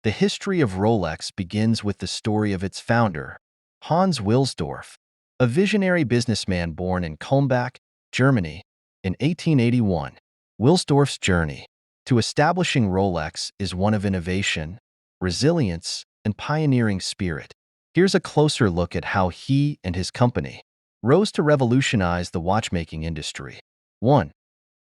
The history of Rolex begins with the story of its founder, Hans Wilsdorf, a visionary businessman born in Kulmbach, Germany, in 1881. Wilsdorf's journey to establishing Rolex is one of innovation, resilience, and pioneering spirit. Here's a closer look at how he and his company rose to revolutionize the watchmaking industry. 1.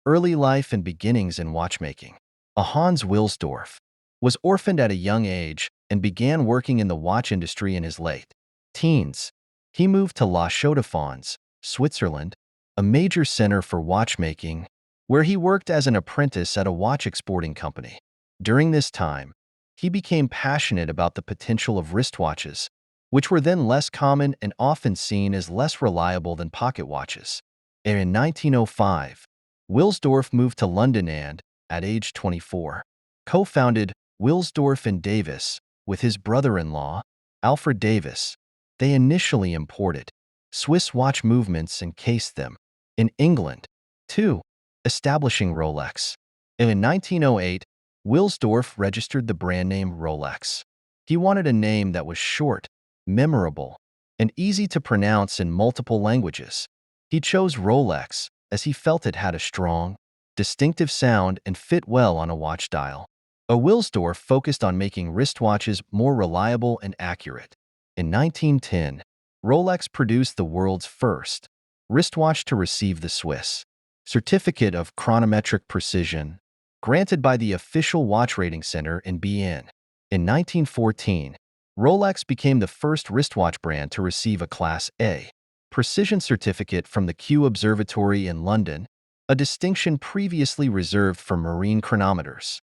Early life and beginnings in watchmaking. Hans Wilsdorf was orphaned at a young age and began working in the watch industry in his late teens. He moved to La Chaux-de-Fonds, Switzerland, a major center for watchmaking, where he worked as an apprentice at a watch exporting company. During this time, he became passionate about the potential of wristwatches, which were then less common and often seen as less reliable than pocket watches. In 1905, Wilsdorf moved to London and, at age 24, co-founded Wilsdorf and Davis with his brother-in-law, Alfred Davis. They initially imported Swiss watch movements and cased them in England. 2. Establishing Rolex. In 1908, Wilsdorf registered the brand name Rolex. He wanted a name that was short, memorable, and easy to pronounce in multiple languages. He chose Rolex as he felt it had a strong, distinctive sound and fit well on a watch dial. Wilsdorf focused on making wristwatches more reliable and accurate. In 1910, Rolex produced the world's first wristwatch to receive the Swiss Certificate of Chronometric Precision, granted by the official watch rating center in Bienne. In 1914, Rolex became the first wristwatch brand to receive a Class A precision certificate from the Kew Observatory in London, a distinction previously reserved for marine chronometers.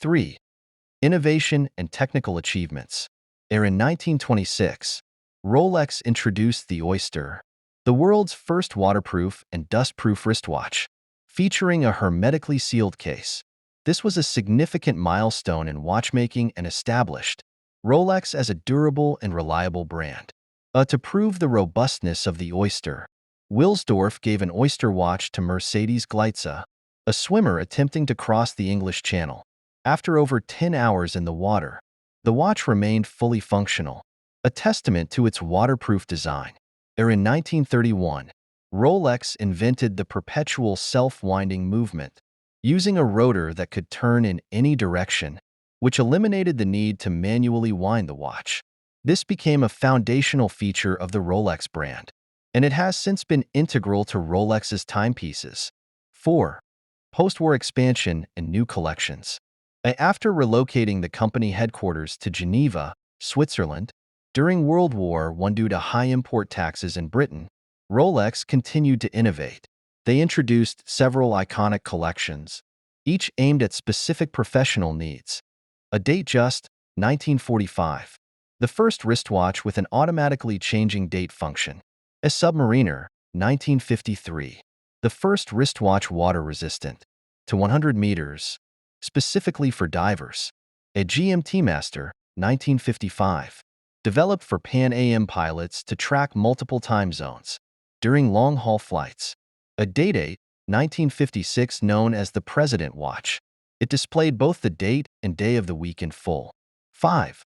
3. Innovation and technical achievements. In 1926, Rolex introduced the Oyster, the world's first waterproof and dust-proof wristwatch, featuring a hermetically sealed case. This was a significant milestone in watchmaking and established Rolex as a durable and reliable brand. To prove the robustness of the Oyster, Wilsdorf gave an Oyster watch to Mercedes Gleitze, a swimmer attempting to cross the English Channel. After over 10 hours in the water, the watch remained fully functional, a testament to its waterproof design. In 1931, Rolex invented the perpetual self-winding movement, using a rotor that could turn in any direction, which eliminated the need to manually wind the watch. This became a foundational feature of the Rolex brand, and it has since been integral to Rolex's timepieces. 4. Post-war expansion and new collections. After relocating the company headquarters to Geneva, Switzerland, during World War I due to high import taxes in Britain, Rolex continued to innovate. They introduced several iconic collections, each aimed at specific professional needs. A date just, 1945. The first wristwatch with an automatically changing date function. A Submariner, 1953. The first wristwatch water-resistant to 100 meters, specifically for divers. A GMT Master, 1955. Developed for Pan Am pilots to track multiple time zones during long-haul flights. A Day-Date, 1956, known as the President Watch. It displayed both the date and day of the week in full. 5.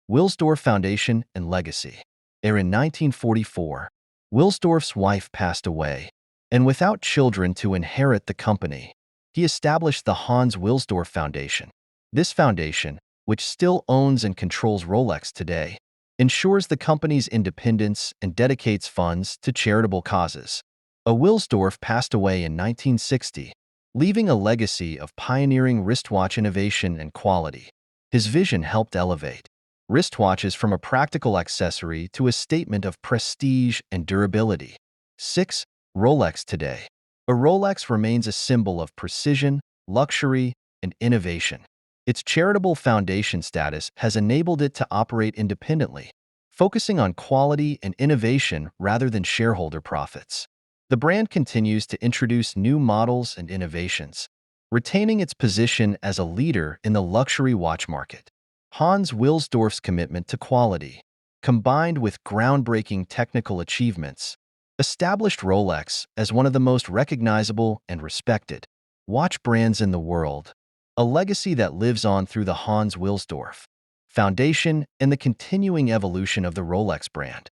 Wilsdorf Foundation and Legacy. In 1944, Wilsdorf's wife passed away, and without children to inherit the company, he established the Hans Wilsdorf Foundation. This foundation, which still owns and controls Rolex today, ensures the company's independence and dedicates funds to charitable causes. Wilsdorf passed away in 1960, leaving a legacy of pioneering wristwatch innovation and quality. His vision helped elevate wristwatches from a practical accessory to a statement of prestige and durability. 6. Rolex today. A Rolex remains a symbol of precision, luxury, and innovation. Its charitable foundation status has enabled it to operate independently, focusing on quality and innovation rather than shareholder profits. The brand continues to introduce new models and innovations, retaining its position as a leader in the luxury watch market. Hans Wilsdorf's commitment to quality, combined with groundbreaking technical achievements, established Rolex as one of the most recognizable and respected watch brands in the world, a legacy that lives on through the Hans Wilsdorf foundation, and the continuing evolution of the Rolex brand.